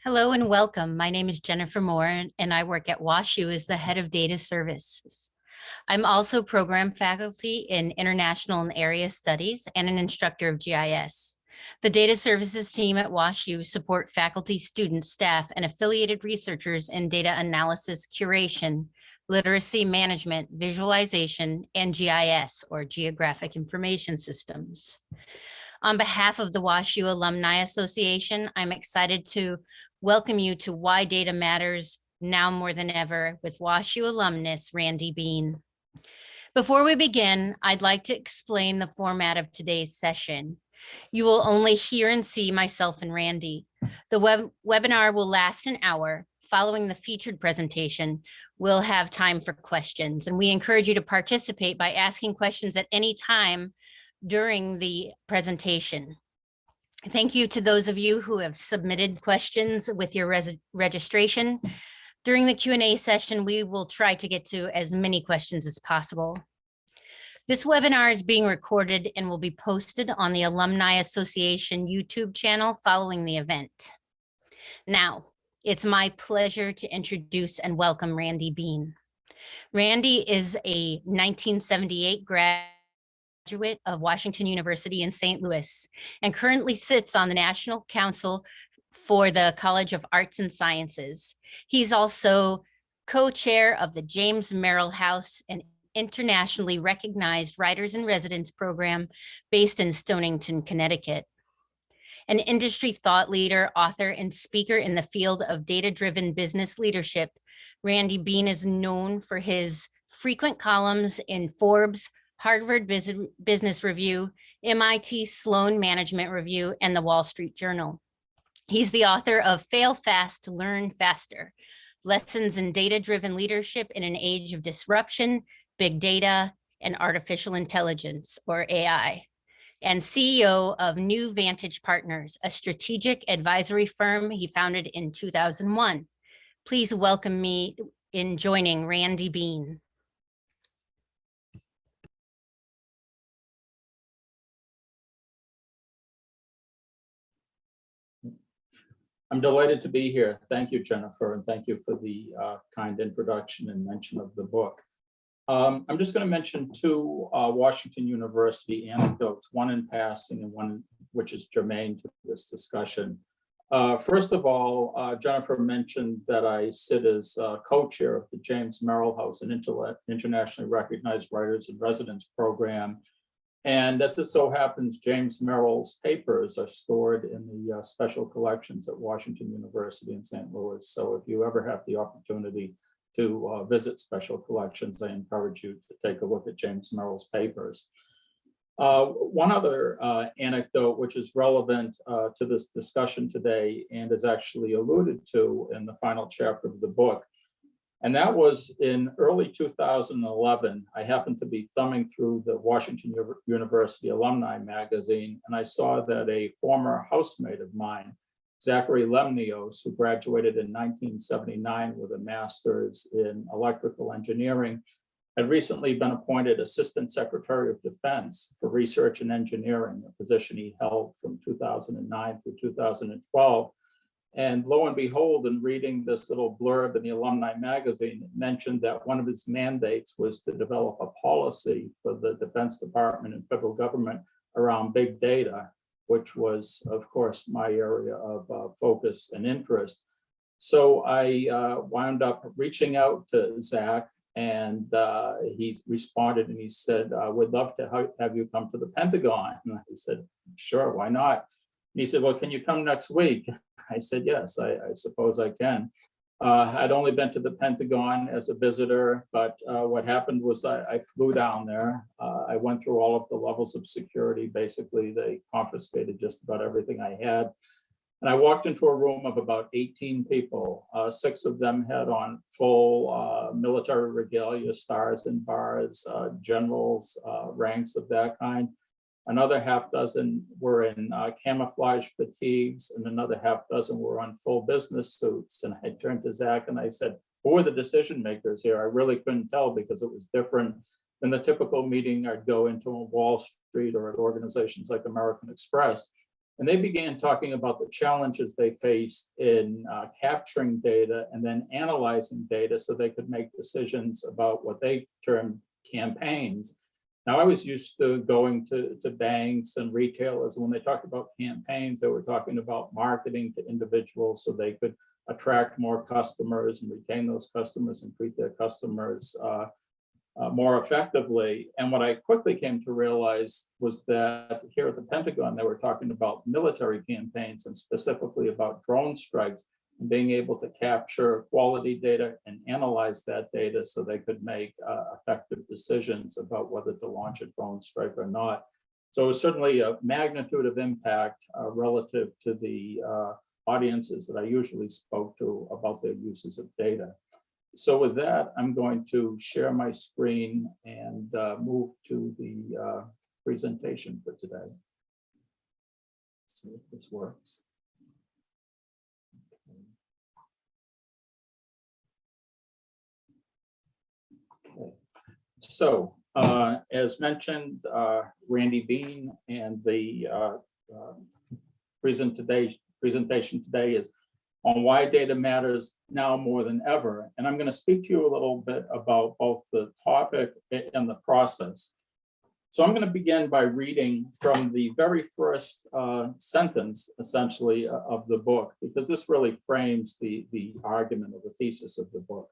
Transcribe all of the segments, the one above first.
Hello and welcome. My name is Jennifer Moore and I work at WashU as the head of data services. I'm also program faculty in international and area studies and an instructor of GIS. The data services team at WashU support faculty, students, staff, and affiliated researchers in data analysis, curation, literacy management, visualization, and GIS, or Geographic Information Systems. On behalf of the WashU Alumni Association, I'm excited to welcome you to Why Data Matters Now More Than Ever with WashU alumnus Randy Bean. Before we begin, I'd like to explain the format of today's session. You will only hear and see myself and Randy. The webinar will last an hour. Following the featured presentation, we'll have time for questions, and we encourage you to participate by asking questions at any time during the presentation. Thank you to those of you who have submitted questions with your registration. During the Q&A session, we will try to get to as many questions as possible. This webinar is being recorded and will be posted on the Alumni Association YouTube channel following the event. Now, it's my pleasure to introduce and welcome Randy Bean. Randy is a 1978 graduate of Washington University in St. Louis and currently sits on the National Council for the College of Arts and Sciences. He's also co-chair of the James Merrill House, an internationally recognized Writers in Residence program based in Stonington, Connecticut. An industry thought leader, author, and speaker in the field of data-driven business leadership, Randy Bean is known for his frequent columns in Forbes, Harvard Business Review, MIT Sloan Management Review, and the Wall Street Journal. He's the author of Fail Fast, Learn Faster, Lessons in Data-Driven Leadership in an Age of Disruption, Big Data, and Artificial Intelligence, or AI, and CEO of New Vantage Partners, a strategic advisory firm he founded in 2001. Please welcome me in joining Randy Bean. I'm delighted to be here. Thank you, Jennifer, and thank you for the kind introduction and mention of the book. I'm just going to mention two Washington University anecdotes, one in passing and one which is germane to this discussion. First of all, Jennifer mentioned that I sit as co-chair of the James Merrill House, an internationally recognized Writers in Residence program. And as it so happens, James Merrill's papers are stored in the special collections at Washington University in St. Louis. So if you ever have the opportunity to visit special collections, I encourage you to take a look at James Merrill's papers. One other anecdote which is relevant to this discussion today and is actually alluded to in the final chapter of the book. And that was in early 2011. I happened to be thumbing through the Washington University Alumni magazine, and I saw that a former housemate of mine, Zachary Lemnios, who graduated in 1979 with a master's in electrical engineering, had recently been appointed Assistant Secretary of Defense for Research and Engineering, a position he held from 2009 through 2012. And lo and behold, in reading this little blurb in the Alumni magazine, it mentioned that one of his mandates was to develop a policy for the Defense Department and federal government around big data, which was, of course, my area of focus and interest. So I wound up reaching out to Zach, and he responded and he said, "We'd love to have you come to the Pentagon." And I said, "Sure, why not?" And he said, "Well, can you come next week?" I said, "Yes, I suppose I can." I'd only been to the Pentagon as a visitor, but what happened was I flew down there. I went through all of the levels of security. Basically, they confiscated just about everything I had. And I walked into a room of about 18 people. 6 of them had on full military regalia, stars and bars, generals, ranks of that kind. Another half dozen were in camouflage fatigues, and another half dozen were on full business suits. And I turned to Zach and I said, "Who are the decision makers here?" I really couldn't tell because it was different than the typical meeting I'd go into on Wall Street or at organizations like American Express. And they began talking about the challenges they faced in capturing data and then analyzing data so they could make decisions about what they termed campaigns. Now, I was used to going to banks and retailers. When they talked about campaigns, they were talking about marketing to individuals so they could attract more customers and retain those customers and treat their customers more effectively. And what I quickly came to realize was that here at the Pentagon, they were talking about military campaigns and specifically about drone strikes and being able to capture quality data and analyze that data so they could make effective decisions about whether to launch a drone strike or not. So it was certainly a magnitude of impact relative to the audiences that I usually spoke to about their uses of data. So with that, I'm going to share my screen and move to the presentation for today. Let's see if this works. Okay. So as mentioned, Randy Bean, and the presentation today is on why data matters now more than ever. And I'm going to speak to you a little bit about both the topic and the process. So I'm going to begin by reading from the very first sentence, essentially, of the book, because this really frames the argument or the thesis of the book.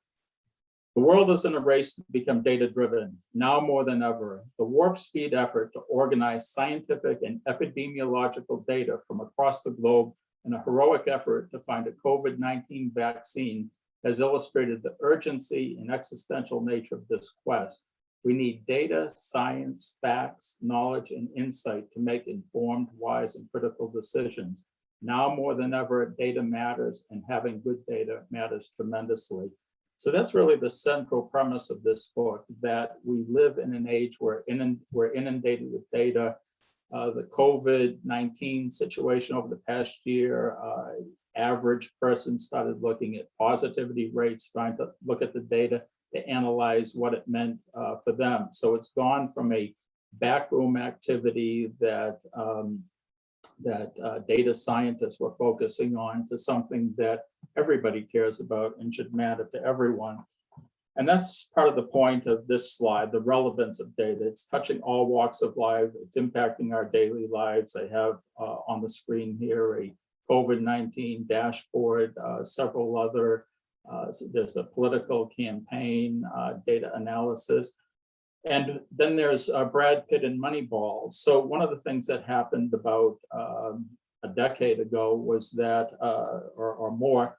The world is in a race to become data-driven, now more than ever. The warp speed effort to organize scientific and epidemiological data from across the globe in a heroic effort to find a COVID-19 vaccine has illustrated the urgency and existential nature of this quest. We need data, science, facts, knowledge, and insight to make informed, wise, and critical decisions. Now more than ever, data matters, and having good data matters tremendously. So that's really the central premise of this book, that we live in an age where we're inundated with data. The COVID-19 situation over the past year, average person started looking at positivity rates, trying to look at the data to analyze what it meant for them. So it's gone from a backroom activity that data scientists were focusing on to something that everybody cares about and should matter to everyone. And that's part of the point of this slide, the relevance of data. It's touching all walks of life. It's impacting our daily lives. I have on the screen here a COVID-19 dashboard, several other, there's a political campaign, data analysis. And then there's Brad Pitt and Moneyball. So one of the things that happened about a decade ago was that, or more,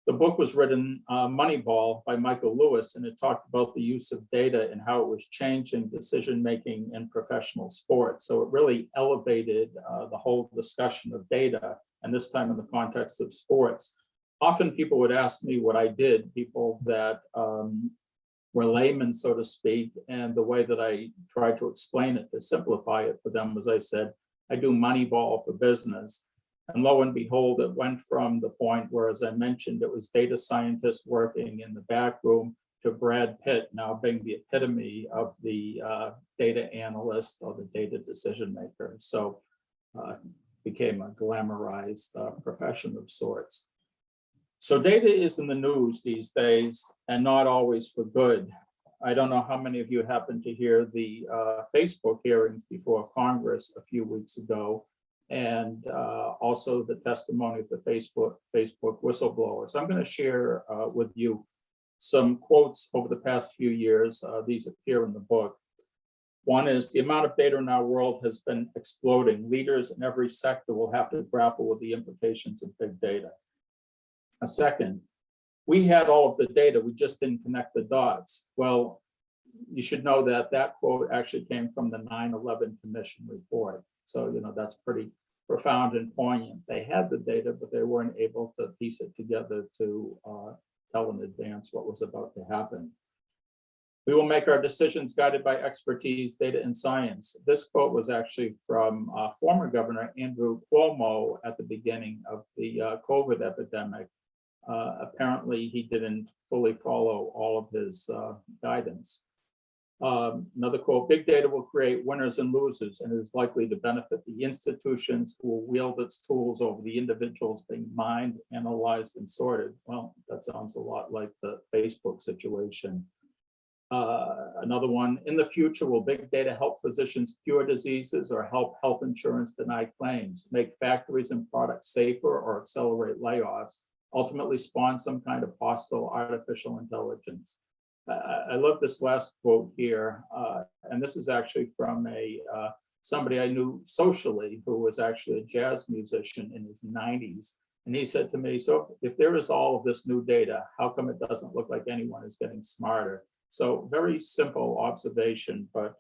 the book was written, Moneyball, by Michael Lewis, and it talked about the use of data and how it was changing decision-making in professional sports. So it really elevated the whole discussion of data, and this time in the context of sports. Often people would ask me what I did, people that were laymen, so to speak, and the way that I tried to explain it, to simplify it for them, was I said, I do Moneyball for business. And lo and behold, it went from the point where, as I mentioned, it was data scientists working in the back room to Brad Pitt now being the epitome of the data analyst or the data decision maker. So became a glamorized profession of sorts. So data is in the news these days, and not always for good. I don't know how many of you happened to hear the Facebook hearings before Congress a few weeks ago, and also the testimony of the Facebook whistleblowers. I'm going to share with you some quotes over the past few years. These appear in the book. One is, the amount of data in our world has been exploding. Leaders in every sector will have to grapple with the implications of big data. A second, we had all of the data, we just didn't connect the dots. Well, you should know that that quote actually came from the 9/11 Commission report. So, you know, that's pretty profound and poignant. They had the data, but they weren't able to piece it together to tell in advance what was about to happen. We will make our decisions guided by expertise, data, and science. This quote was actually from former Governor Andrew Cuomo at the beginning of the COVID epidemic. Apparently, he didn't fully follow all of his guidance. Another quote, big data will create winners and losers and is likely to benefit the institutions who will wield its tools over the individuals being mined, analyzed, and sorted. Well, that sounds a lot like the Facebook situation. Another one, in the future, will big data help physicians cure diseases or help health insurance deny claims, make factories and products safer or accelerate layoffs, ultimately spawn some kind of hostile artificial intelligence? I love this last quote here, and this is actually from somebody I knew socially who was actually a jazz musician in his 90s. And he said to me, so if there is all of this new data, how come it doesn't look like anyone is getting smarter? So very simple observation, but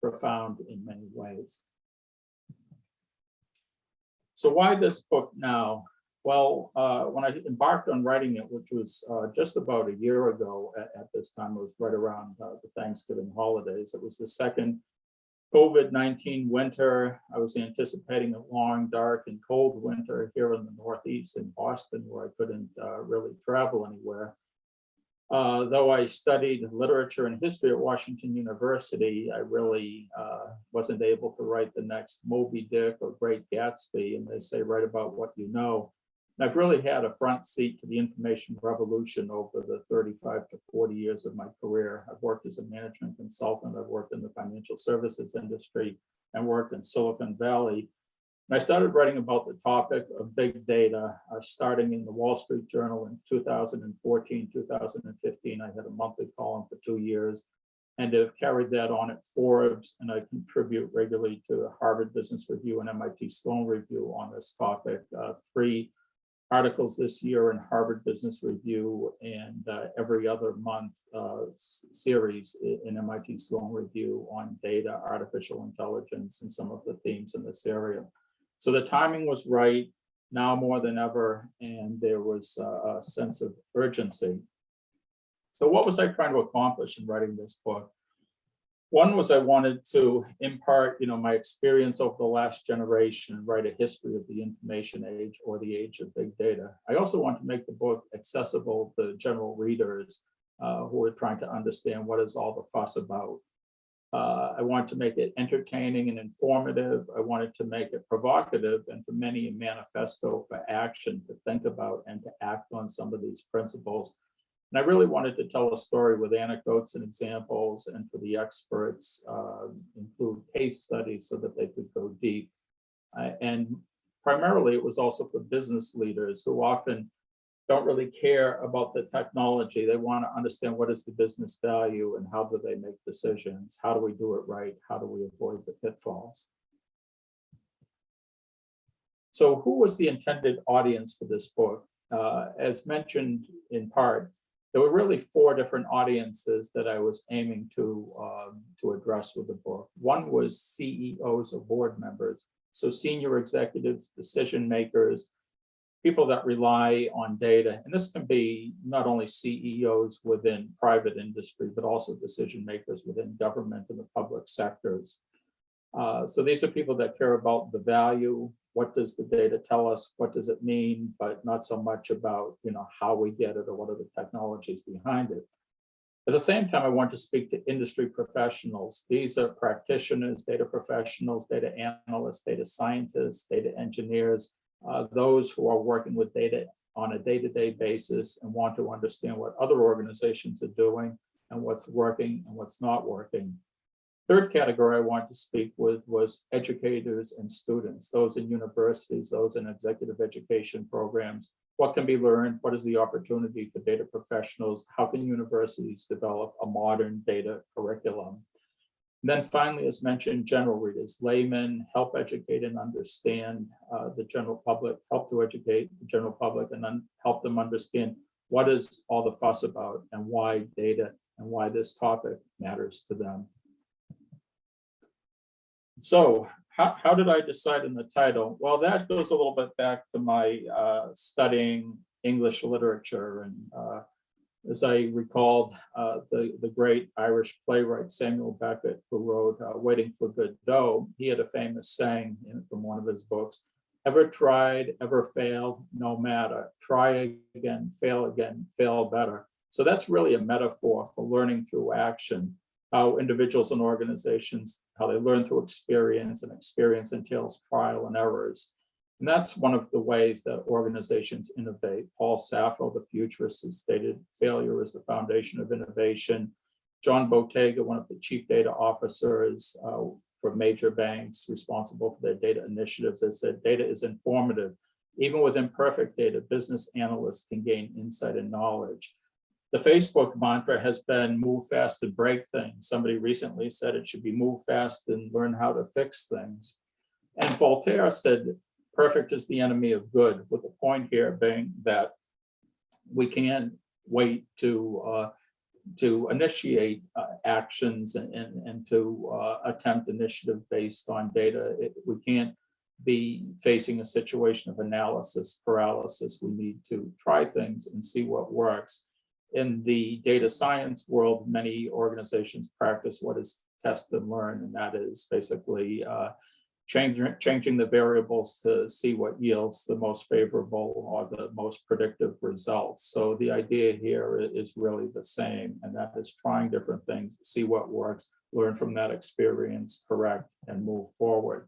profound in many ways. So why this book now? Well, when I embarked on writing it, which was just about a year ago at this time, it was right around the Thanksgiving holidays. It was the second COVID-19 winter. I was anticipating a long, dark, and cold winter here in the Northeast in Boston, where I couldn't really travel anywhere. Though I studied literature and history at Washington University, I really wasn't able to write the next Moby Dick or Great Gatsby, and they say write about what you know. And I've really had a front seat to the information revolution over the 35 to 40 years of my career. I've worked as a management consultant, I've worked in the financial services industry, and worked in Silicon Valley. And I started writing about the topic of big data, starting in the Wall Street Journal in 2014, 2015. I had a monthly column for 2 years, and have carried that on at Forbes, and I contribute regularly to Harvard Business Review and MIT Sloan Review on this topic. 3 articles this year in Harvard Business Review, and every other month series in MIT Sloan Review on data, artificial intelligence, and some of the themes in this area. So the timing was right, now more than ever, and there was a sense of urgency. So what was I trying to accomplish in writing this book? One was I wanted to impart, my experience over the last generation and write a history of the information age, or the age of big data. I also want to make the book accessible to general readers who are trying to understand what is all the fuss about. I wanted to make it entertaining and informative. I wanted to make it provocative, and for many a manifesto for action to think about and to act on some of these principles. And I really wanted to tell a story with anecdotes and examples, and for the experts, include case studies so that they could go deep. And primarily, it was also for business leaders who often don't really care about the technology. They want to understand what is the business value and how do they make decisions? How do we do it right? How do we avoid the pitfalls? So who was the intended audience for this book? As mentioned in part, there were really 4 different audiences that I was aiming to address with the book. One was CEOs or board members, so senior executives, decision makers, people that rely on data. And this can be not only CEOs within private industry, but also decision makers within government and the public sectors. So these are people that care about the value. What does the data tell us? What does it mean? But not so much about, how we get it or what are the technologies behind it. At the same time, I want to speak to industry professionals. These are practitioners, data professionals, data analysts, data scientists, data engineers, those who are working with data on a day-to-day basis and want to understand what other organizations are doing and what's working and what's not working. Third category I want to speak with was educators and students, those in universities, those in executive education programs. What can be learned? What is the opportunity for data professionals? How can universities develop a modern data curriculum? And then finally, as mentioned, general readers, laymen, help educate and understand the general public, help to educate the general public, and then help them understand what is all the fuss about and why data and why this topic matters to them. So how did I decide on the title? Well, that goes a little bit back to my studying English literature. And as I recalled, the great Irish playwright Samuel Beckett, who wrote Waiting for Godot, he had a famous saying from one of his books, ever tried, ever failed, no matter, try again, fail better. So that's really a metaphor for learning through action. how individuals and organizations, how they learn through experience, and experience entails trial and errors. And that's one of the ways that organizations innovate. Paul Saffo, the futurist, has stated failure is the foundation of innovation. John Bottega, one of the chief data officers for major banks responsible for their data initiatives, has said data is informative. Even with imperfect data, business analysts can gain insight and knowledge. The Facebook mantra has been move fast and break things. Somebody recently said it should be move fast and learn how to fix things. And Voltaire said, perfect is the enemy of good, with the point here being that we can't wait to initiate actions and to attempt initiative based on data. We can't be facing a situation of analysis paralysis. We need to try things and see what works. In the data science world, many organizations practice what is test and learn, and that is basically changing the variables to see what yields the most favorable or the most predictive results. So the idea here is really the same, and that is trying different things, see what works, learn from that experience, correct, and move forward.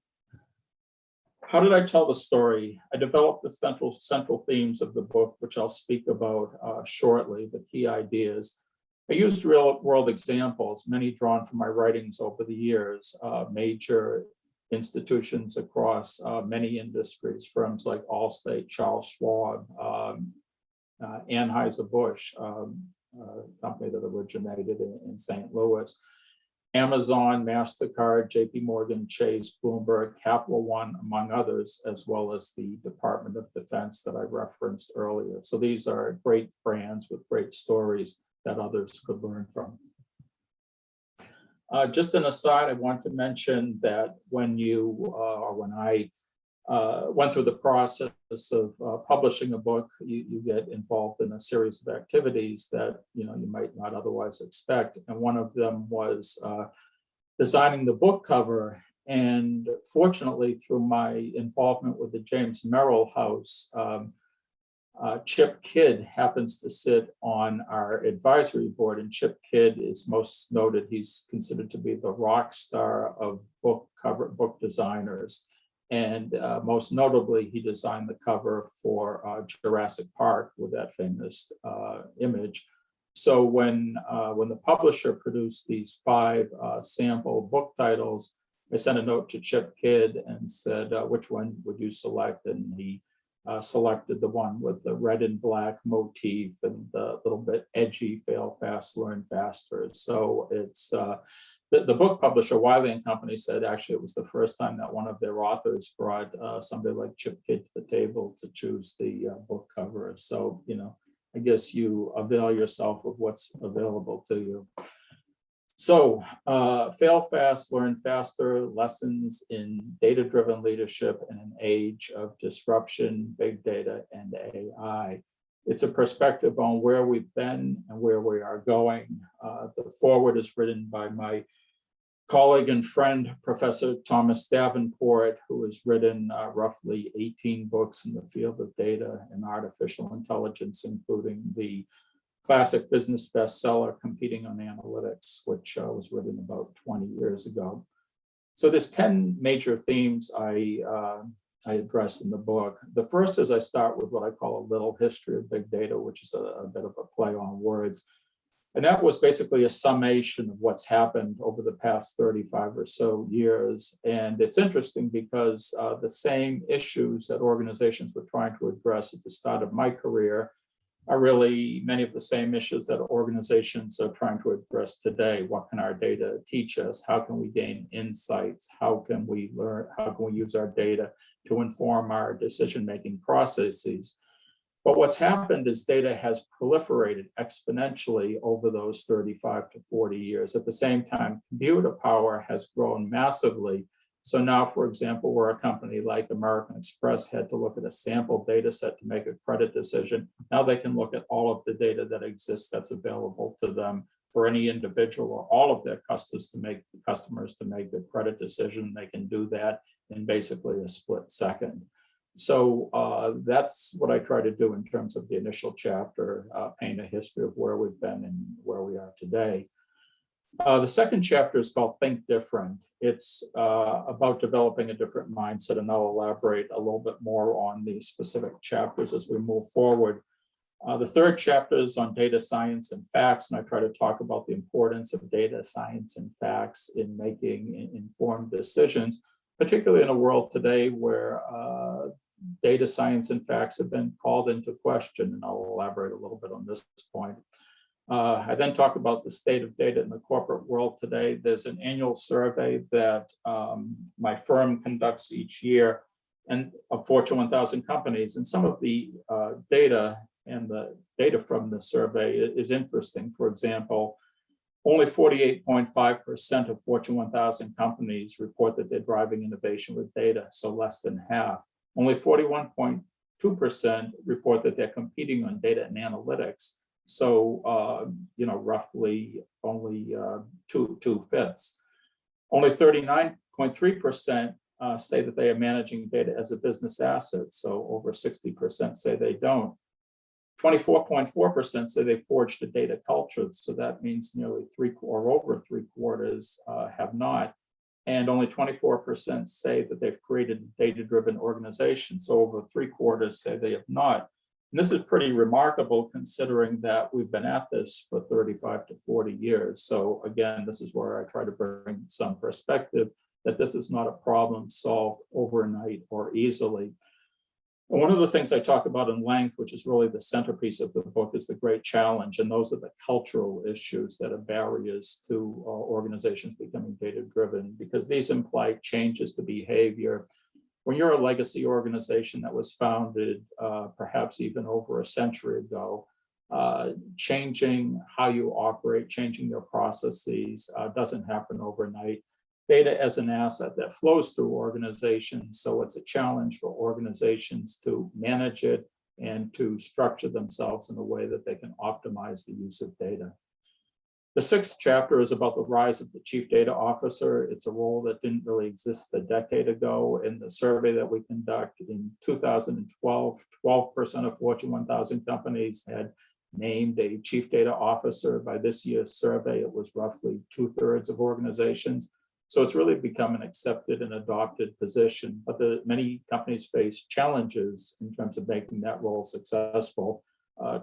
How did I tell the story? I developed the central themes of the book, which I'll speak about shortly, the key ideas. I used real world examples, many drawn from my writings over the years, major institutions across many industries, firms like Allstate, Charles Schwab, Anheuser-Busch, a company that originated in St. Louis, Amazon, MasterCard, JP Morgan, Chase, Bloomberg, Capital One, among others, as well as the Department of Defense that I referenced earlier. So these are great brands with great stories that others could learn from. Just an aside, I want to mention that when I went through the process of publishing a book, you get involved in a series of activities that you might not otherwise expect. And one of them was designing the book cover. And fortunately, through my involvement with the James Merrill House, Chip Kidd happens to sit on our advisory board, and Chip Kidd is most noted. He's considered to be the rock star of book designers. And most notably, he designed the cover for Jurassic Park with that famous image. So when the publisher produced these 5 sample book titles, I sent a note to Chip Kidd and said, which one would you select? And he selected the one with the red and black motif and the little bit edgy, fail fast, learn faster. So it's the book publisher, Wiley & Company, said actually it was the first time that one of their authors brought somebody like Chip Kidd to the table to choose the book cover. So, I guess you avail yourself of what's available to you. So fail fast, learn faster, lessons in data-driven leadership in an age of disruption, big data, and AI. It's a perspective on where we've been and where we are going. The foreword is written by my colleague and friend, Professor Thomas Davenport, who has written roughly 18 books in the field of data and artificial intelligence, including the classic business bestseller, Competing on Analytics, which was written about 20 years ago. So there's 10 major themes I address in the book. The first is I start with what I call a little history of big data, which is a bit of a play on words. And that was basically a summation of what's happened over the past 35 or so years. And it's interesting because the same issues that organizations were trying to address at the start of my career are really many of the same issues that organizations are trying to address today. What can our data teach us? How can we gain insights? How can we learn? How can we use our data to inform our decision-making processes? But what's happened is data has proliferated exponentially over those 35 to 40 years. At the same time, computer power has grown massively. So now, for example, where a company like American Express had to look at a sample data set to make a credit decision, now they can look at all of the data that exists that's available to them for any individual or all of their customers to make a credit decision. They can do that in basically a split second. So that's what I try to do in terms of the initial chapter, paint a history of where we've been and where we are today. The second chapter is called Think Different. It's about developing a different mindset, and I'll elaborate a little bit more on these specific chapters as we move forward. The third chapter is on data science and facts, and I try to talk about the importance of data science and facts in making informed decisions, particularly in a world today where data science and facts have been called into question, and I'll elaborate a little bit on this point. I then talk about the state of data in the corporate world today. There's an annual survey that my firm conducts each year, and of Fortune 1000 companies, and some of the data from the survey is interesting. For example, only 48.5% of Fortune 1000 companies report that they're driving innovation with data, so less than half. Only 41.2% report that they're competing on data and analytics. So, roughly only two-fifths. Only 39.3% say that they are managing data as a business asset. So over 60% say they don't. 24.4% say they forged a data culture. So that means nearly over three quarters have not. And only 24% say that they've created a data-driven organization. So over three quarters say they have not. And this is pretty remarkable considering that we've been at this for 35 to 40 years. So again, this is where I try to bring some perspective that this is not a problem solved overnight or easily. And one of the things I talk about in length, which is really the centerpiece of the book, is the great challenge. And those are the cultural issues that are barriers to organizations becoming data-driven, because these imply changes to behavior. When you're a legacy organization that was founded perhaps even over a century ago, changing how you operate, changing your processes doesn't happen overnight. Data as an asset that flows through organizations, so it's a challenge for organizations to manage it and to structure themselves in a way that they can optimize the use of data. The sixth chapter is about the rise of the chief data officer. It's a role that didn't really exist a decade ago. In the survey that we conduct in 2012, 12% of Fortune 1000 companies had named a chief data officer. By this year's survey, it was roughly 2/3 of organizations. So it's really become an accepted and adopted position, but many companies face challenges in terms of making that role successful.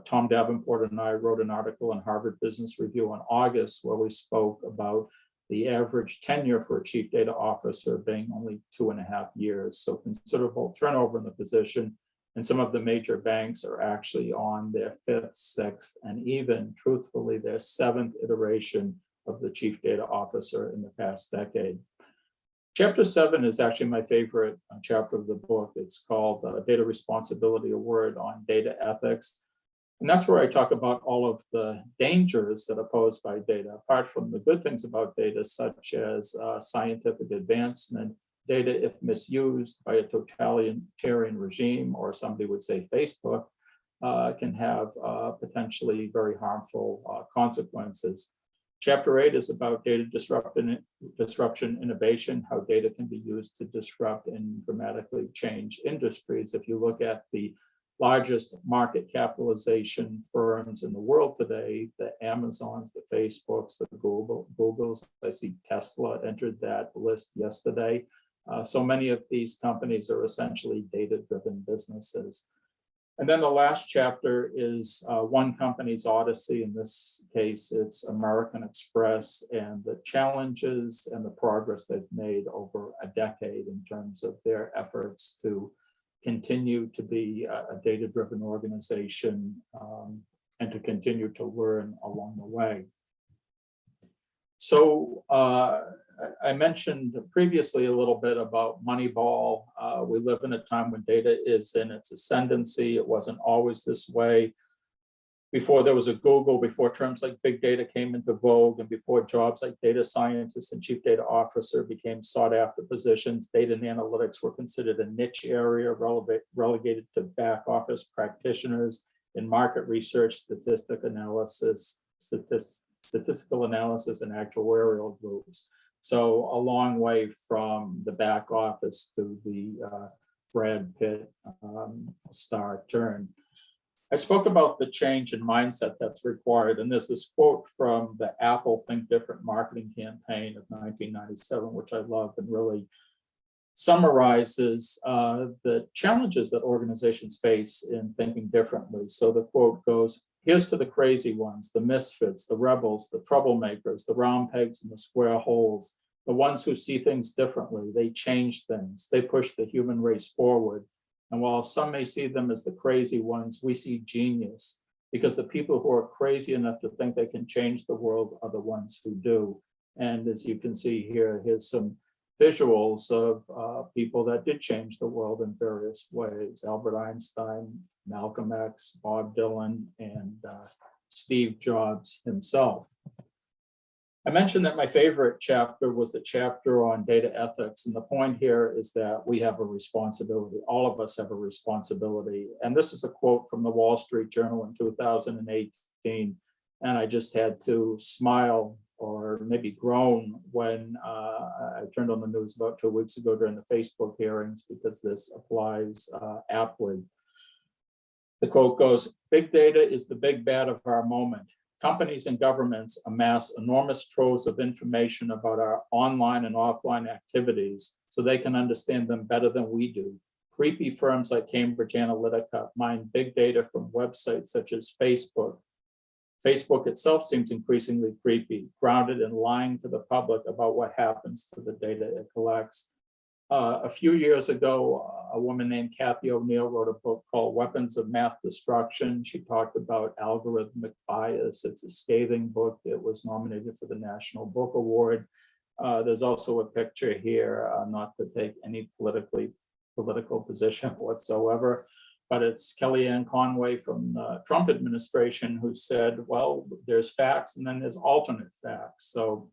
Tom Davenport and I wrote an article in Harvard Business Review in August where we spoke about the average tenure for a chief data officer being only 2.5 years. So considerable turnover in the position. And some of the major banks are actually on their 5th, 6th, and even truthfully their 7th iteration of the chief data officer in the past decade. Chapter 7 is actually my favorite chapter of the book. It's called Data Responsibility, a word on data ethics. And that's where I talk about all of the dangers that are posed by data, apart from the good things about data, such as scientific advancement. Data, if misused by a totalitarian regime, or somebody would say Facebook, can have potentially very harmful consequences. Chapter 8 is about data disruption innovation, how data can be used to disrupt and dramatically change industries. If you look at the largest market capitalization firms in the world today, the Amazons, the Facebooks, the Googles, I see Tesla entered that list yesterday. So many of these companies are essentially data-driven businesses. And then the last chapter is one company's odyssey. In this case, it's American Express, and the challenges and the progress they've made over a decade in terms of their efforts to continue to be a data-driven organization and to continue to learn along the way. So I mentioned previously a little bit about Moneyball. We live in a time when data is in its ascendancy. It wasn't always this way. Before there was a Google, before terms like big data came into vogue, and before jobs like data scientist and chief data officer became sought after positions, data and analytics were considered a niche area relegated to back office practitioners in market research, statistical analysis, and actuarial groups. So a long way from the back office to the Brad Pitt star turn. I spoke about the change in mindset that's required, and there's this quote from the Apple Think Different marketing campaign of 1997, which I love and really summarizes the challenges that organizations face in thinking differently. So the quote goes, "Here's to the crazy ones, the misfits, the rebels, the troublemakers, the round pegs in the square holes, the ones who see things differently. They change things. They push the human race forward. And while some may see them as the crazy ones, we see genius, because the people who are crazy enough to think they can change the world are the ones who do." And as you can see here, here's some visuals of people that did change the world in various ways: Albert Einstein, Malcolm X, Bob Dylan, and Steve Jobs himself. I mentioned that my favorite chapter was the chapter on data ethics. And the point here is that we have a responsibility. All of us have a responsibility. And this is a quote from the Wall Street Journal in 2018. And I just had to smile or maybe groan when I turned on the news about 2 weeks ago during the Facebook hearings, because this applies aptly. The quote goes, "Big data is the big bad of our moment. Companies and governments amass enormous troves of information about our online and offline activities so they can understand them better than we do. Creepy firms like Cambridge Analytica mine big data from websites such as Facebook. Facebook itself seems increasingly creepy, grounded in lying to the public about what happens to the data it collects." A few years ago, a woman named Kathy O'Neill wrote a book called Weapons of Math Destruction. She talked about algorithmic bias. It's a scathing book. It was nominated for the National Book Award. There's also a picture here, not to take any political position whatsoever, but it's Kellyanne Conway from the Trump administration who said, well, there's facts and then there's alternate facts. So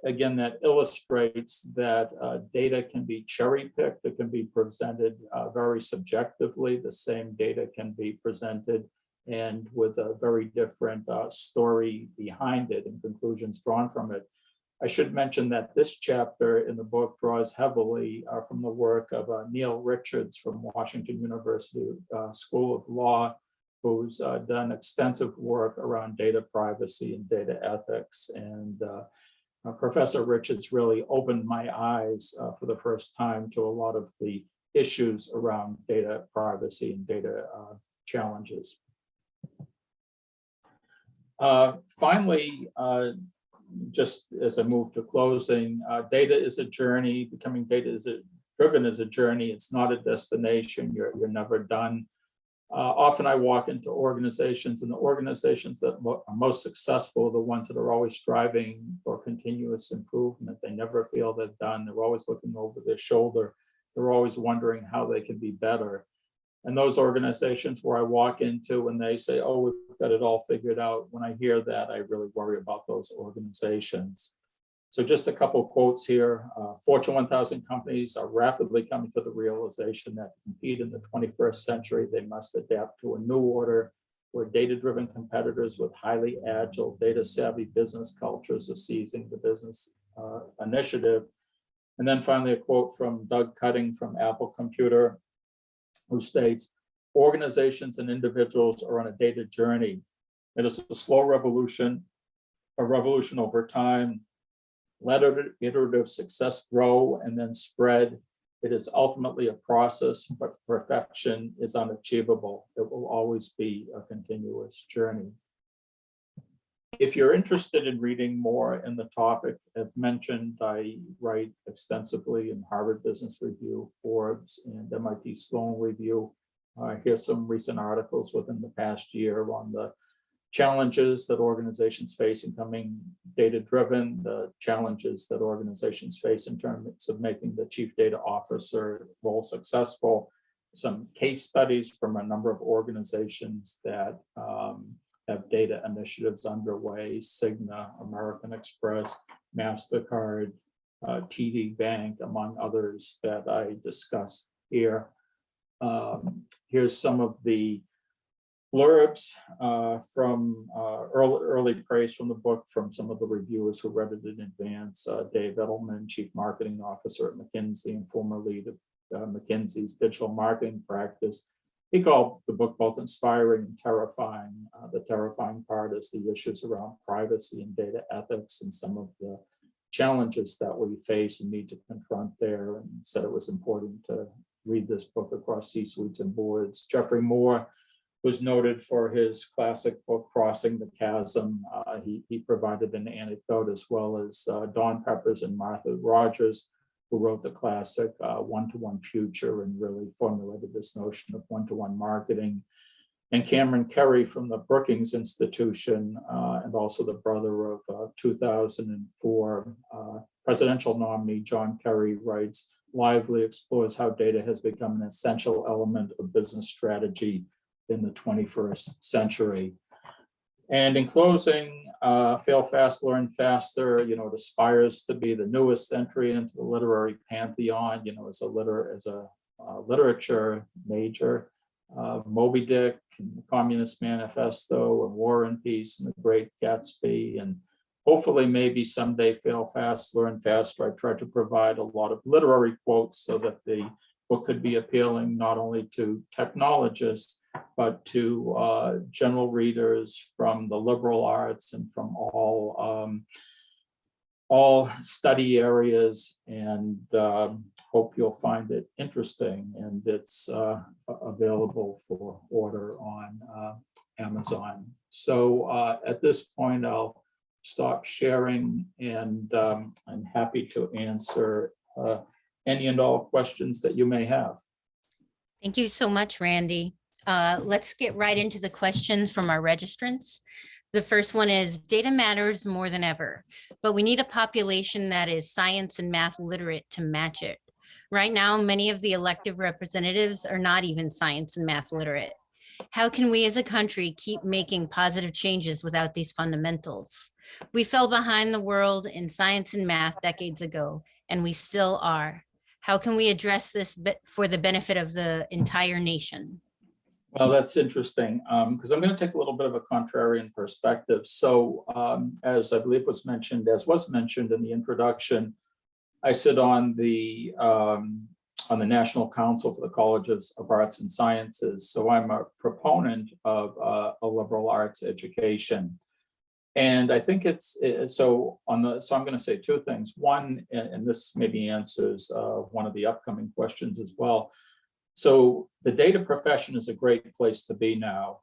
again, that illustrates that data can be cherry picked. It can be presented very subjectively. The same data can be presented and with a very different story behind it and conclusions drawn from it. I should mention that this chapter in the book draws heavily from the work of Neil Richards from Washington University School of Law, who's done extensive work around data privacy and data ethics. And Professor Richards really opened my eyes for the first time to a lot of the issues around data privacy and data challenges. Finally, just as I move to closing, data is a journey. Becoming data driven is a journey. It's not a destination. You're never done. Often I walk into organizations, and the organizations that are most successful are the ones that are always striving for continuous improvement. They never feel they're done. They're always looking over their shoulder. They're always wondering how they can be better. And those organizations where I walk into and they say, oh, we've got it all figured out, when I hear that, I really worry about those organizations. So just a couple of quotes here. Fortune 1000 companies are rapidly coming to the realization that to compete in the 21st century, they must adapt to a new order where data-driven competitors with highly agile, data-savvy business cultures are seizing the business initiative. And then finally, a quote from Doug Cutting from Apple Computer, who states, organizations and individuals are on a data journey. It is a slow revolution, a revolution over time. Let iterative success grow and then spread. It is ultimately a process, but perfection is unachievable. It will always be a continuous journey. If you're interested in reading more in the topic, as mentioned, I write extensively in Harvard Business Review, Forbes, and MIT Sloan Review. Here's some recent articles within the past year on the challenges that organizations face in becoming data-driven, the challenges that organizations face in terms of making the chief data officer role successful, some case studies from a number of organizations that have data initiatives underway: Cigna, American Express, MasterCard, TD Bank, among others that I discuss here. Here's some of the blurbs from early praise from the book from some of the reviewers who read it in advance. Dave Edelman, Chief Marketing Officer at McKinsey and former lead of McKinsey's digital marketing practice. he called the book both inspiring and terrifying. The terrifying part is the issues around privacy and data ethics and some of the challenges that we face and need to confront there, and said it was important to read this book across C-suites and boards. Jeffrey Moore was noted for his classic book, Crossing the Chasm. He provided an anecdote, as well as Don Peppers and Martha Rogers, who wrote the classic One-to-One Future and really formulated this notion of one-to-one marketing. And Cameron Kerry from the Brookings Institution, and also the brother of 2004 presidential nominee John Kerry, writes, "Lively explores how data has become an essential element of business strategy in the 21st century." And in closing, Fail Fast, Learn Faster, it aspires to be the newest entry into the literary pantheon, as a literature major. Moby Dick, and the Communist Manifesto, and War and Peace, and The Great Gatsby, and hopefully maybe someday Fail Fast, Learn Faster. I tried to provide a lot of literary quotes so that the book could be appealing not only to technologists, but to general readers from the liberal arts and from all study areas, and hope you'll find it interesting. And it's available for order on Amazon. So at this point, I'll stop sharing, and I'm happy to answer any and all questions that you may have. Thank you so much, Randy. Let's get right into the questions from our registrants. The first one is, data matters more than ever, but we need a population that is science and math literate to match it. Right now, many of the elected representatives are not even science and math literate. How can we as a country keep making positive changes without these fundamentals? We fell behind the world in science and math decades ago, and we still are. How can we address this for the benefit of the entire nation? Well, that's interesting, because I'm going to take a little bit of a contrarian perspective. So as I believe was mentioned in the introduction, I sit on the National Council for the Colleges of Arts and Sciences. So I'm a proponent of a liberal arts education. And I think so I'm going to say two things. One, and this maybe answers one of the upcoming questions as well. So the data profession is a great place to be now,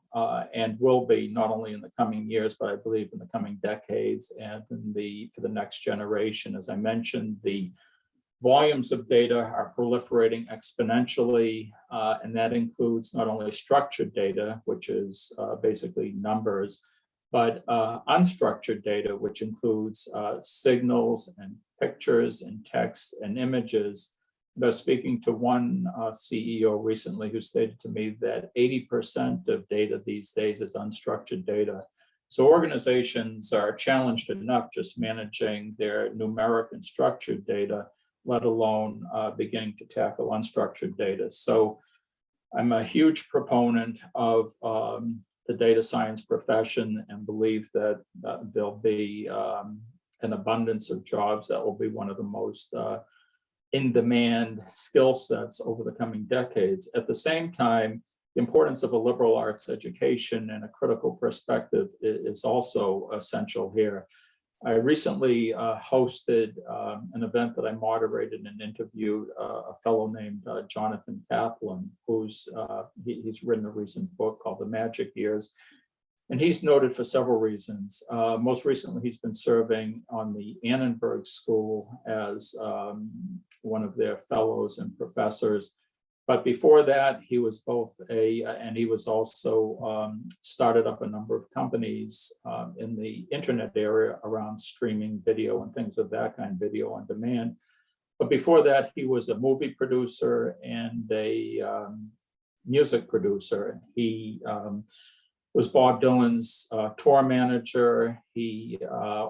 and will be not only in the coming years, but I believe in the coming decades and for the next generation. As I mentioned, the volumes of data are proliferating exponentially, and that includes not only structured data, which is basically numbers, but unstructured data, which includes signals and pictures and text and images. I was speaking to one CEO recently who stated to me that 80% of data these days is unstructured data. So organizations are challenged enough just managing their numeric and structured data, let alone beginning to tackle unstructured data. So I'm a huge proponent of the data science profession, and believe that there'll be an abundance of jobs that will be one of the most in-demand skill sets over the coming decades. At the same time, the importance of a liberal arts education and a critical perspective is also essential here. I recently hosted an event that I moderated and interviewed a fellow named Jonathan Kaplan, he's written a recent book called The Magic Years. And he's noted for several reasons. Most recently, he's been serving on the Annenberg School as one of their fellows and professors. But before that, he was and he was also started up a number of companies in the internet area around streaming video and things of that kind, video on demand. But before that, he was a movie producer and a music producer. He was Bob Dylan's tour manager. He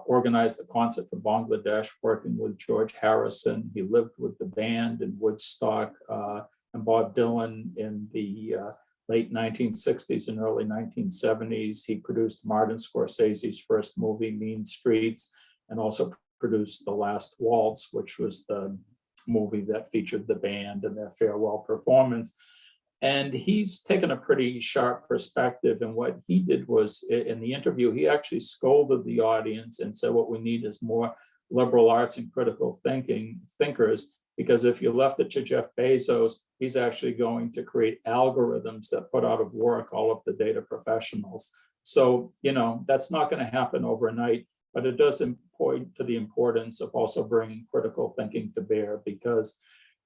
organized the concert for Bangladesh, working with George Harrison. He lived with the band in Woodstock and Bob Dylan in the late 1960s and early 1970s. He produced Martin Scorsese's first movie, Mean Streets, and also produced The Last Waltz, which was the movie that featured the band and their farewell performance. And he's taken a pretty sharp perspective. And what he did was, in the interview, he actually scolded the audience and said, what we need is more liberal arts and critical thinkers, because if you left it to Jeff Bezos, he's actually going to create algorithms that put out of work all of the data professionals. So, that's not going to happen overnight, but it does point to the importance of also bringing critical thinking to bear, because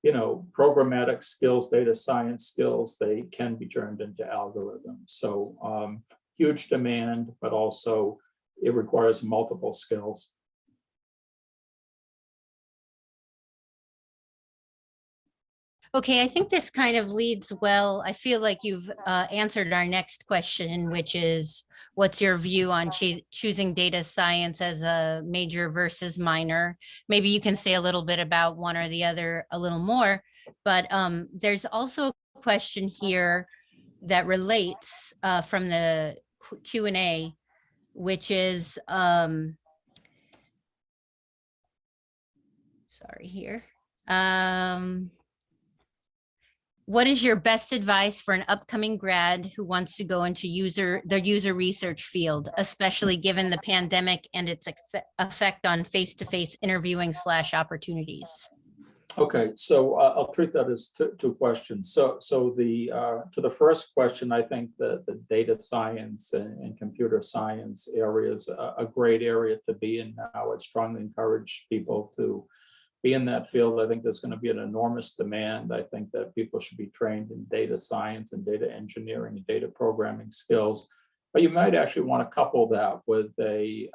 programmatic skills, data science skills, they can be turned into algorithms. So huge demand, but also it requires multiple skills. Okay, I think this kind of leads well. I feel like you've answered our next question, which is, what's your view on choosing data science as a major versus minor? Maybe you can say a little bit about one or the other a little more, but there's also a question here that relates from the Q&A, which is, sorry here. What is your best advice for an upcoming grad who wants to go into the user research field, especially given the pandemic and its effect on face-to-face interviewing / opportunities? Okay, so I'll treat that as two questions. So the to the first question, I think that the data science and computer science area is a great area to be in now. I would strongly encourage people to be in that field. I think there's going to be an enormous demand. I think that people should be trained in data science and data engineering and data programming skills. But you might actually want to couple that with a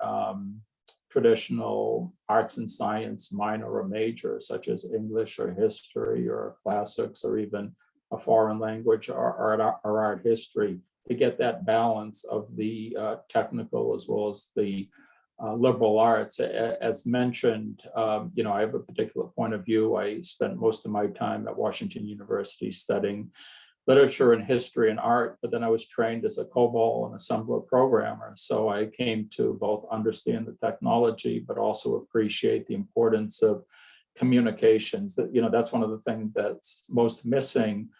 traditional arts and science minor or major, such as English or history or classics or even a foreign language or art history, to get that balance of the technical as well as the liberal arts. As mentioned, I have a particular point of view. I spent most of my time at Washington University studying literature and history and art, but then I was trained as a COBOL and assembler programmer. So I came to both understand the technology, but also appreciate the importance of communications. That's one of the things that's most missing.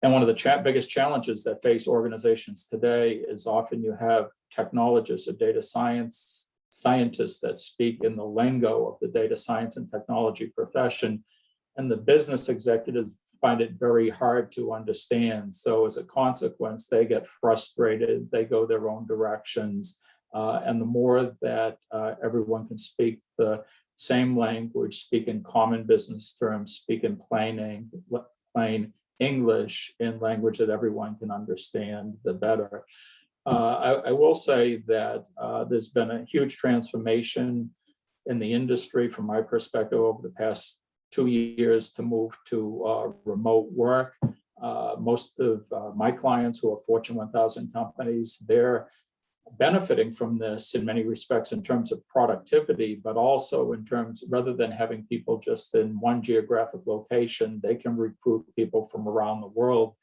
And one of the biggest challenges that face organizations today is often you have technologists or data scientists that speak in the lingo of the data science and technology profession, and the business executives find it very hard to understand. So as a consequence, they get frustrated, they go their own directions, and the more that everyone can speak the same language, speak in common business terms, speak in plain English, in language that everyone can understand, the better. I will say that there's been a huge transformation in the industry from my perspective over the past 2 years to move to remote work. Most of my clients who are Fortune 1000 companies, they're benefiting from this in many respects in terms of productivity, but also in terms, rather than having people just in one geographic location, they can recruit people from around the world.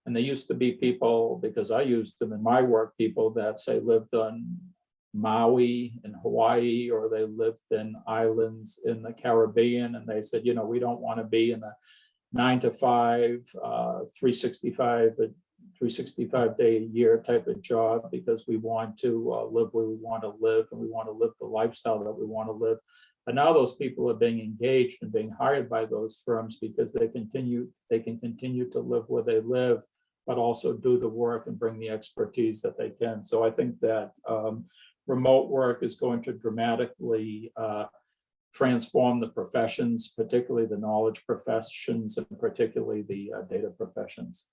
And there used to be people, because I used them in my work, people that say lived on Maui in Hawaii, or they lived in islands in the Caribbean. And they said, we don't want to be in a 9 to 5, 365 day a year type of job, because we want to live where we want to live, and we want to live the lifestyle that we want to live. But now those people are being engaged and being hired by those firms because they can continue to live where they live, but also do the work and bring the expertise that they can. So I think that remote work is going to dramatically transform the professions, particularly the knowledge professions, and particularly the data professions.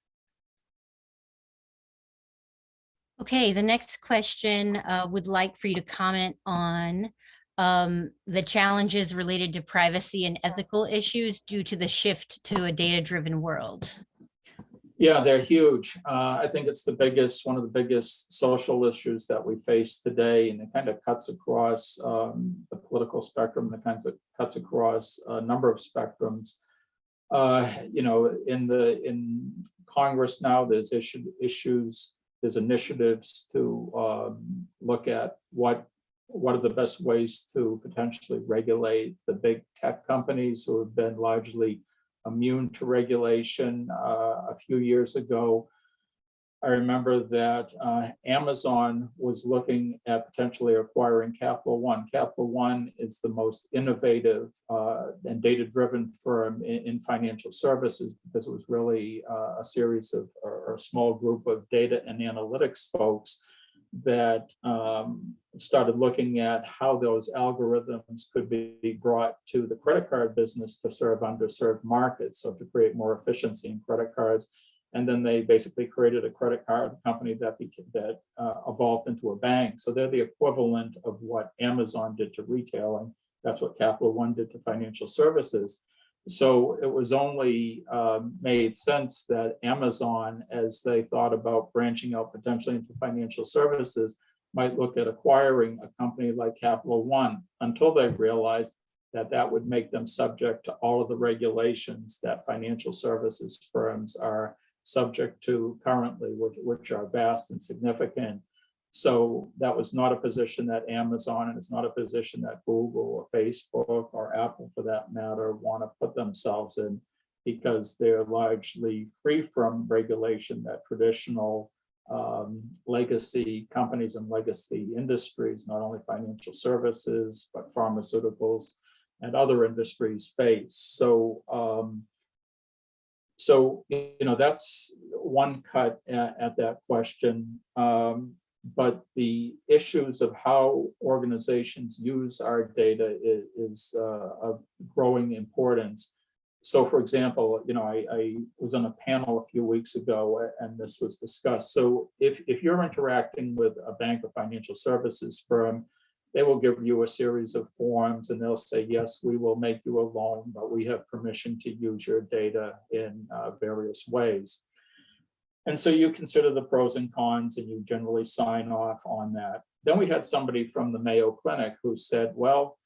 Okay, the next question would like for you to comment on the challenges related to privacy and ethical issues due to the shift to a data-driven world. Yeah, they're huge. I think it's one of the biggest social issues that we face today, and it kind of cuts across the political spectrum, and it kind of cuts across a number of spectrums. In Congress now, there's there's initiatives to look at what are the best ways to potentially regulate the big tech companies who have been largely immune to regulation. A few years ago, I remember that Amazon was looking at potentially acquiring Capital One. Capital One is the most innovative and data-driven firm in financial services, because it was really a series of, or a small group of data and analytics folks that started looking at how those algorithms could be brought to the credit card business to serve underserved markets, so to create more efficiency in credit cards. And then they basically created a credit card company that evolved into a bank. So they're the equivalent of what Amazon did to retailing. That's what Capital One did to financial services. So it was only made sense that Amazon, as they thought about branching out potentially into financial services, might look at acquiring a company like Capital One, until they realized that that would make them subject to all of the regulations that financial services firms are subject to currently, which are vast and significant. So that was not a position that Amazon, and it's not a position that Google or Facebook or Apple, for that matter, want to put themselves in, because they're largely free from regulation that traditional legacy companies and legacy industries, not only financial services, but pharmaceuticals and other industries face. So, that's one cut at that question. But the issues of how organizations use our data is of growing importance. So, for example, I was on a panel a few weeks ago, and this was discussed. So if you're interacting with a bank or financial services firm, they will give you a series of forms, and they'll say, yes, we will make you a loan, but we have permission to use your data in various ways. And so you consider the pros and cons, and you generally sign off on that. Then we had somebody from the Mayo Clinic who said, well,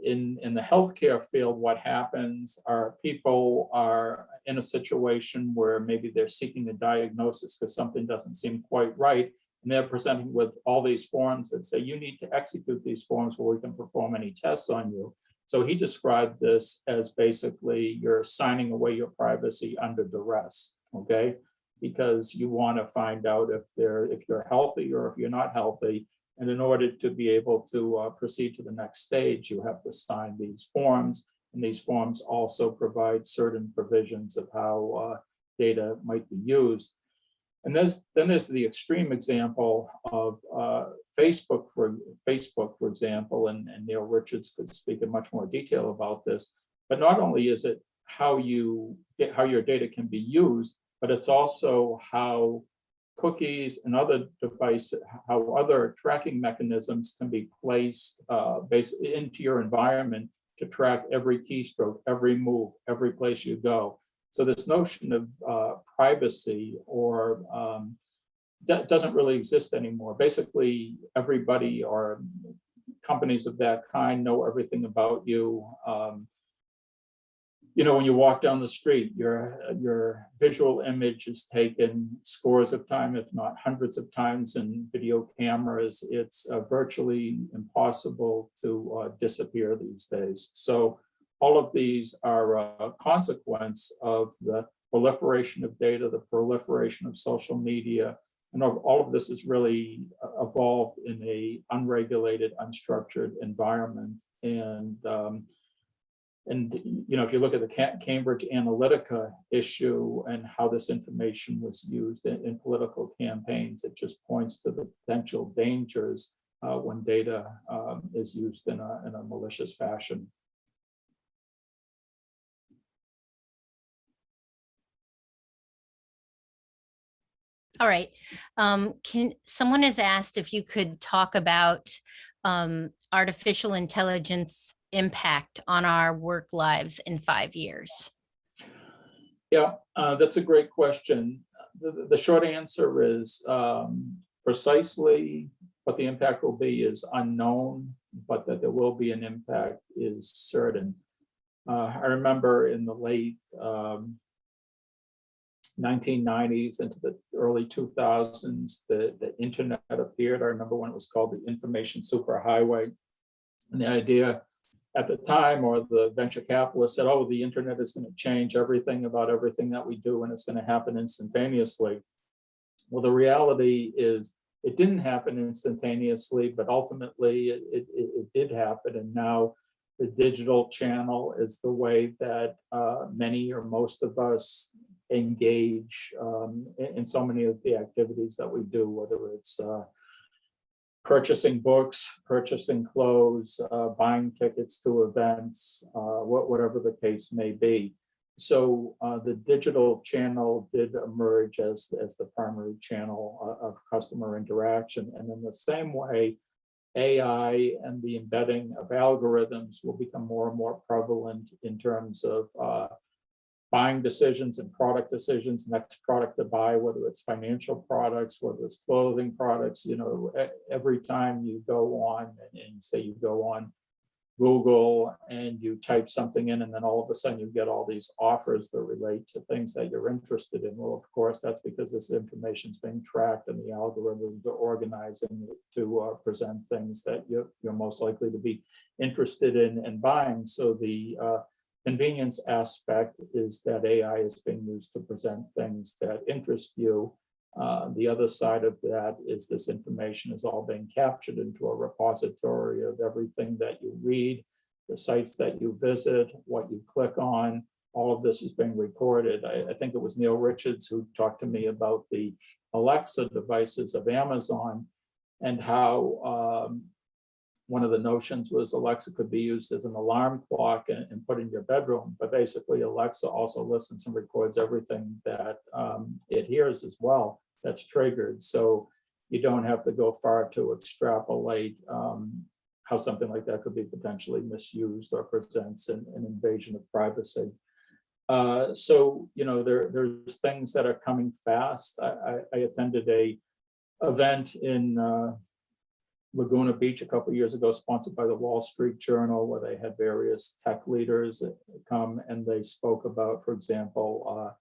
in the healthcare field, what happens are people are in a situation where maybe they're seeking a diagnosis because something doesn't seem quite right. And they're presenting with all these forms that say, you need to execute these forms where we can perform any tests on you. So he described this as basically you're signing away your privacy under duress, okay? Because you want to find out if you're healthy or if you're not healthy. And in order to be able to proceed to the next stage, you have to sign these forms. And these forms also provide certain provisions of how data might be used. And then there's the extreme example of Facebook, for example, and Neil Richards could speak in much more detail about this. But not only is it how your data can be used, but it's also how cookies and other devices, how other tracking mechanisms can be placed into your environment to track every keystroke, every move, every place you go. So this notion of privacy or that doesn't really exist anymore. Basically, everybody or companies of that kind know everything about you. When you walk down the street, your visual image is taken scores of times, if not hundreds of times, in video cameras. It's virtually impossible to disappear these days. So all of these are a consequence of the proliferation of data, the proliferation of social media, and all of this has really evolved in a unregulated, unstructured environment. And if you look at the Cambridge Analytica issue and how this information was used in political campaigns, it just points to the potential dangers when data is used in a malicious fashion. All right. Someone has asked if you could talk about artificial intelligence impact on our work lives in 5 years? Yeah, that's a great question. The short answer is precisely what the impact will be is unknown, but that there will be an impact is certain. I remember in the late 1990s into the early 2000s, the internet appeared. I remember when it was called the information superhighway. And the idea at the time, or the venture capitalists said, oh, the internet is going to change everything about everything that we do, and it's going to happen instantaneously. Well, the reality is it didn't happen instantaneously, but ultimately it did happen. And now the digital channel is the way that many or most of us engage in so many of the activities that we do, whether it's purchasing books, purchasing clothes, buying tickets to events, whatever the case may be. So the digital channel did emerge as the primary channel of customer interaction. And in the same way, AI and the embedding of algorithms will become more and more prevalent in terms of buying decisions and product decisions, next product to buy, whether it's financial products, whether it's clothing products. You know, every time you go on and say you go on Google and you type something in, and then all of a sudden you get all these offers that relate to things that you're interested in. Well, of course, that's because this information is being tracked and the algorithms are organizing it to present things that you're most likely to be interested in and buying. So the convenience aspect is that AI is being used to present things that interest you. The other side of that is this information is all being captured into a repository of everything that you read, the sites that you visit, what you click on. All of this is being recorded. I think it was Neil Richards who talked to me about the Alexa devices of Amazon, and how one of the notions was Alexa could be used as an alarm clock and put in your bedroom, but basically Alexa also listens and records everything that it hears as well that's triggered. So you don't have to go far to extrapolate how something like that could be potentially misused or presents an invasion of privacy. So, you know, there's things that are coming fast. I attended a event in Laguna Beach a couple of years ago, sponsored by the Wall Street Journal, where they had various tech leaders come, and they spoke about, for example,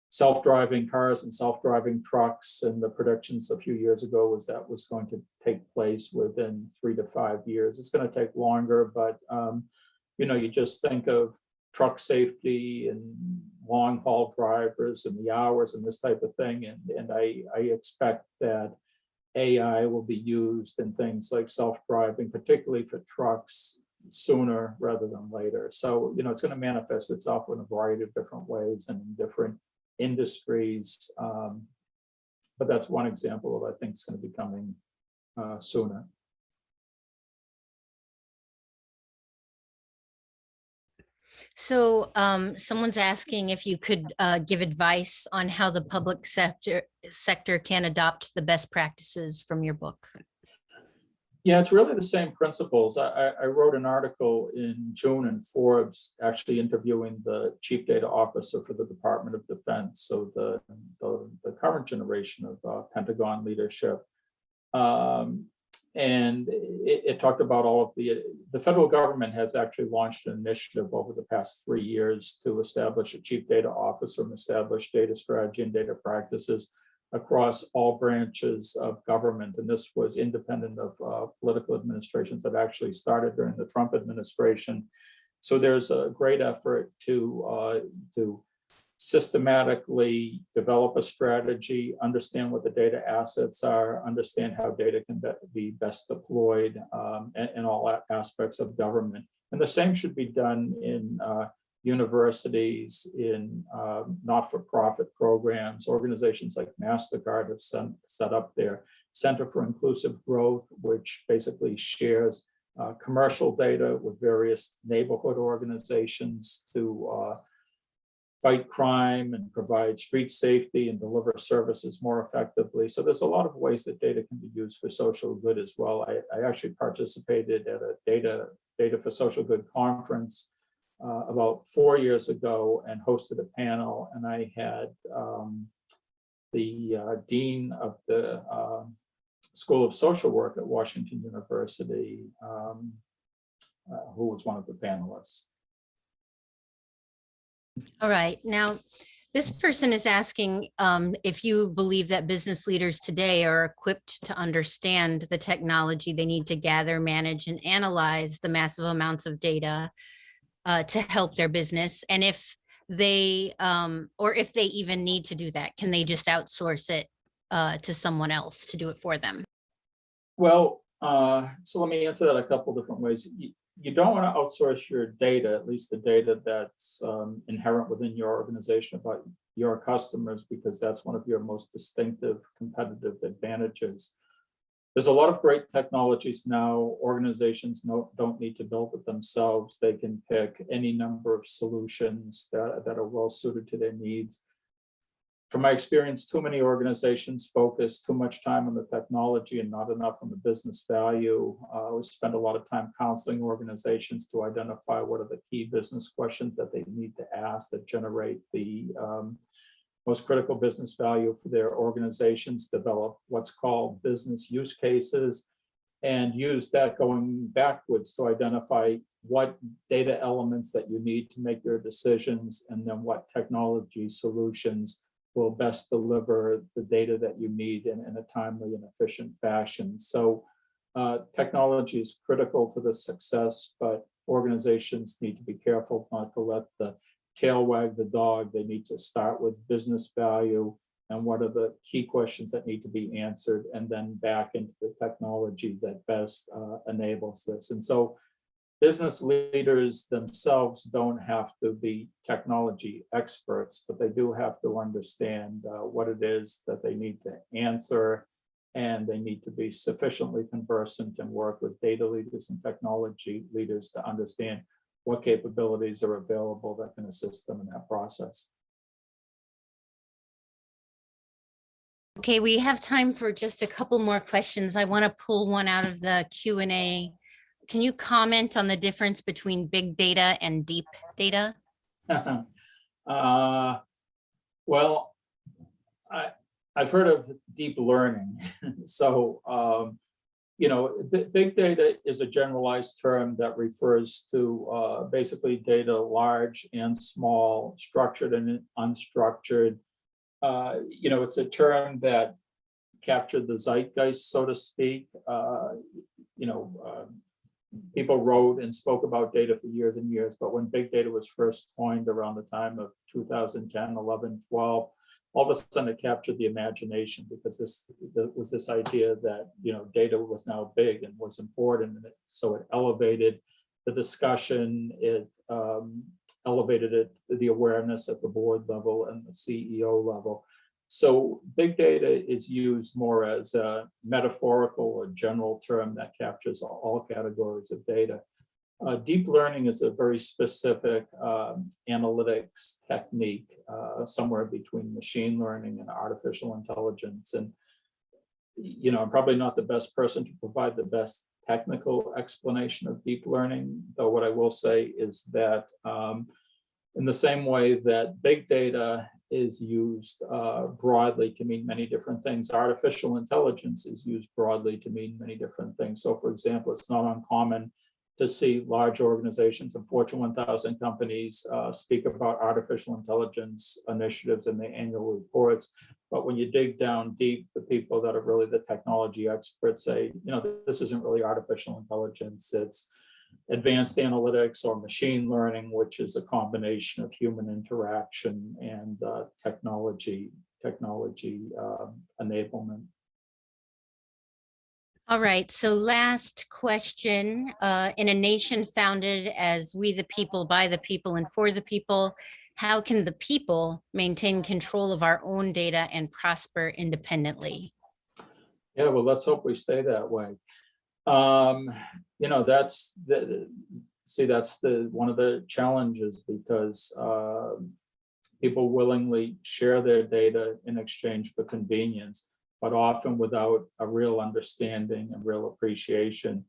self-driving cars and self-driving trucks. And the predictions a few years ago was that was going to take place within 3 to 5 years. It's going to take longer, but you know, you just think of truck safety and long haul drivers and the hours and this type of thing. And I expect that AI will be used in things like self-driving, particularly for trucks, sooner rather than later. So, you know, it's going to manifest itself in a variety of different ways and in different industries. But that's one example of, I think, it's going to be coming sooner. So someone's asking if you could give advice on how the public sector can adopt the best practices from your book. Yeah, it's really the same principles. I wrote an article in June in Forbes, actually interviewing the chief data officer for the Department of Defense, so the current generation of Pentagon leadership. And it talked about all of the federal government has actually launched an initiative over the past 3 years to establish a chief data officer and establish data strategy and data practices across all branches of government. And this was independent of political administrations that actually started during the Trump administration. So there's a great effort to systematically develop a strategy, understand what the data assets are, understand how data can be best deployed in all aspects of government. And the same should be done in universities, in not-for-profit programs. Organizations like MasterCard have set up their Center for Inclusive Growth, which basically shares commercial data with various neighborhood organizations to fight crime and provide street safety and deliver services more effectively. So there's a lot of ways that data can be used for social good as well. I actually participated at a data for social good conference about 4 years ago and hosted a panel, and I had the dean of the School of Social Work at Washington University, who was one of the panelists. All right. Now, This person is asking if you believe that business leaders today are equipped to understand the technology they need to gather, manage, and analyze the massive amounts of data to help their business. And if they, or if they even need to do that, can they just outsource it to someone else to do it for them? Well, so let me answer that a couple different ways. You don't want to outsource your data, at least the data that's inherent within your organization about your customers, because that's one of your most distinctive competitive advantages. There's a lot of great technologies now. Organizations don't need to build it themselves. They can pick any number of solutions that are well suited to their needs. From my experience, too many organizations focus too much time on the technology and not enough on the business value. We spend a lot of time counseling organizations to identify what are the key business questions that they need to ask that generate the most critical business value for their organizations, develop what's called business use cases, and use that going backwards to identify what data elements that you need to make your decisions, and then what technology solutions will best deliver the data that you need in a timely and efficient fashion. So technology is critical to the success, but organizations need to be careful not to let the tail wag the dog. They need to start with business value and what are the key questions that need to be answered, and then back into the technology that best enables this. And so business leaders themselves don't have to be technology experts, but they do have to understand what it is that they need to answer, and they need to be sufficiently conversant and work with data leaders and technology leaders to understand what capabilities are available that can assist them in that process. Okay, we have time for just a couple more questions. I want to pull one out of the Q&A. Can you comment on the difference between big data and deep data? Well, I've heard of deep learning. So, big data is a generalized term that refers to basically data large and small, structured and unstructured. It's a term that captured the zeitgeist, so to speak. People wrote and spoke about data for years and years, but when big data was first coined around the time of 2010, 11, 12, all of a sudden it captured the imagination, because there was this idea that data was now big and was important, and so it elevated the discussion. It elevated the awareness at the board level and the CEO level. So big data is used more as a metaphorical or general term that captures all categories of data. Deep learning is a very specific analytics technique, somewhere between machine learning and artificial intelligence. And I'm probably not the best person to provide the best technical explanation of deep learning, though what I will say is that in the same way that big data is used broadly to mean many different things, artificial intelligence is used broadly to mean many different things. So for example, it's not uncommon to see large organizations and Fortune 1000 companies speak about artificial intelligence initiatives in their annual reports. But when you dig down deep, the people that are really the technology experts say, this isn't really artificial intelligence, it's advanced analytics or machine learning, which is a combination of human interaction and technology enablement. All right, so last question. In a nation founded as we the people, by the people, and for the people, how can the people maintain control of our own data and prosper independently? Yeah, well, let's hope we stay that way. That's one of the challenges, because people willingly share their data in exchange for convenience, but often without a real understanding and real appreciation.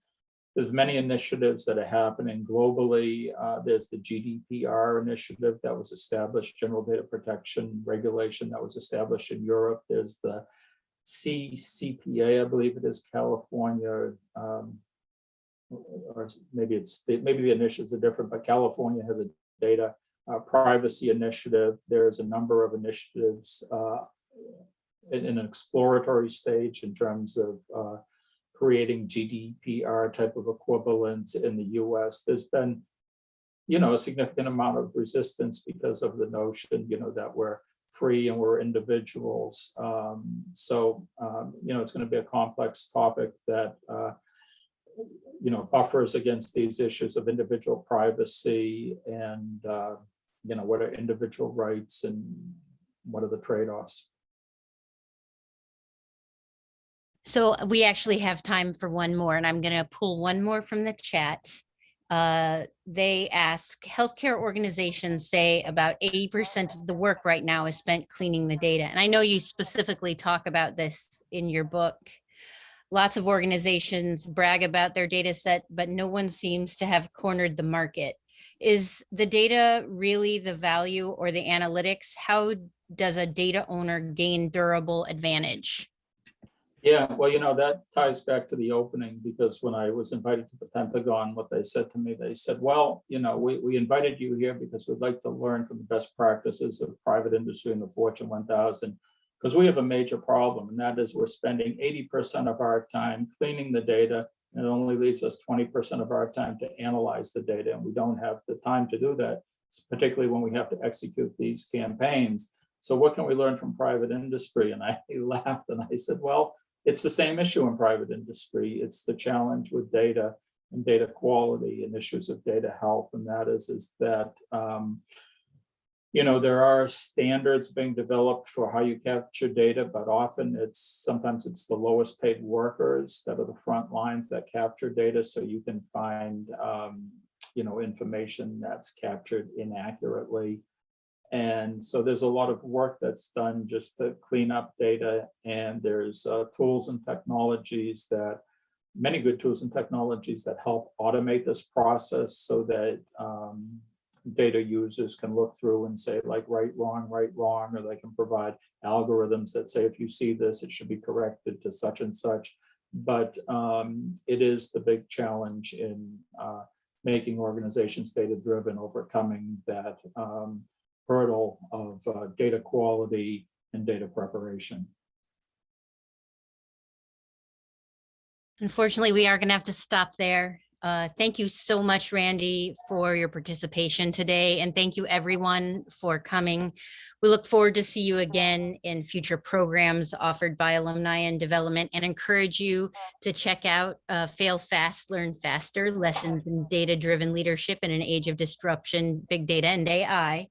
There's many initiatives that are happening globally. There's the GDPR initiative that was established, General Data Protection Regulation, that was established in Europe. There's the CCPA, I believe it is, California, or maybe the initials are different, but California has a data privacy initiative. There's a number of initiatives in an exploratory stage in terms of creating GDPR type of equivalents in the US. There's been, a significant amount of resistance because of the notion, that we're free and we're individuals. So it's going to be a complex topic that, buffers against these issues of individual privacy and, what are individual rights and what are the trade-offs. So we actually have time for one more, and I'm going to pull one more from the chat. They ask, healthcare organizations say about 80% of the work right now is spent cleaning the data. And I know you specifically talk about this in your book. Lots of organizations brag about their data set, but no one seems to have cornered the market. Is the data really the value or the analytics? How does a data owner gain durable advantage? Yeah, well, that ties back to the opening, because when I was invited to the Pentagon, what they said to me, they said, well, we invited you here because we'd like to learn from the best practices of private industry in the Fortune 1000, because we have a major problem, and that is we're spending 80% of our time cleaning the data, and it only leaves us 20% of our time to analyze the data, and we don't have the time to do that, particularly when we have to execute these campaigns. So what can we learn from private industry? And I laughed and I said, well, it's the same issue in private industry. It's the challenge with data and data quality and issues of data health. And that is that, there are standards being developed for how you capture data, but often sometimes it's the lowest paid workers that are the front lines that capture data. So you can find, information that's captured inaccurately. And so there's a lot of work that's done just to clean up data, and there's tools and technologies many good tools and technologies that help automate this process so that data users can look through and say like right, wrong, or they can provide algorithms that say, if you see this, it should be corrected to such and such. But it is the big challenge in making organizations data-driven, overcoming that hurdle of data quality and data preparation. Unfortunately, we are going to have to stop there. Thank you so much, Randy, for your participation today. And thank you everyone for coming. We look forward to see you again in future programs offered by Alumni and Development, and encourage you to check out Fail Fast, Learn Faster, Lessons in Data-Driven Leadership in an Age of Disruption, Big Data and AI.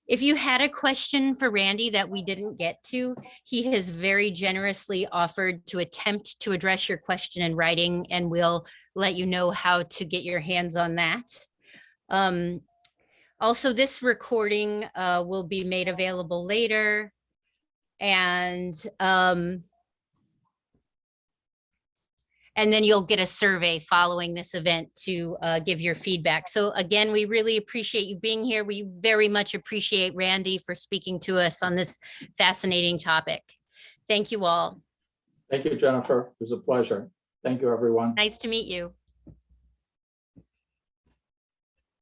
If you had a question for Randy that we didn't get to, he has very generously offered to attempt to address your question in writing, and we'll let you know how to get your hands on that. Also, this recording will be made available later, and then you'll get a survey following this event to give your feedback. So again, we really appreciate you being here. We very much appreciate Randy for speaking to us on this fascinating topic. Thank you all. Thank you, Jennifer. It was a pleasure. Thank you, everyone. Nice to meet you.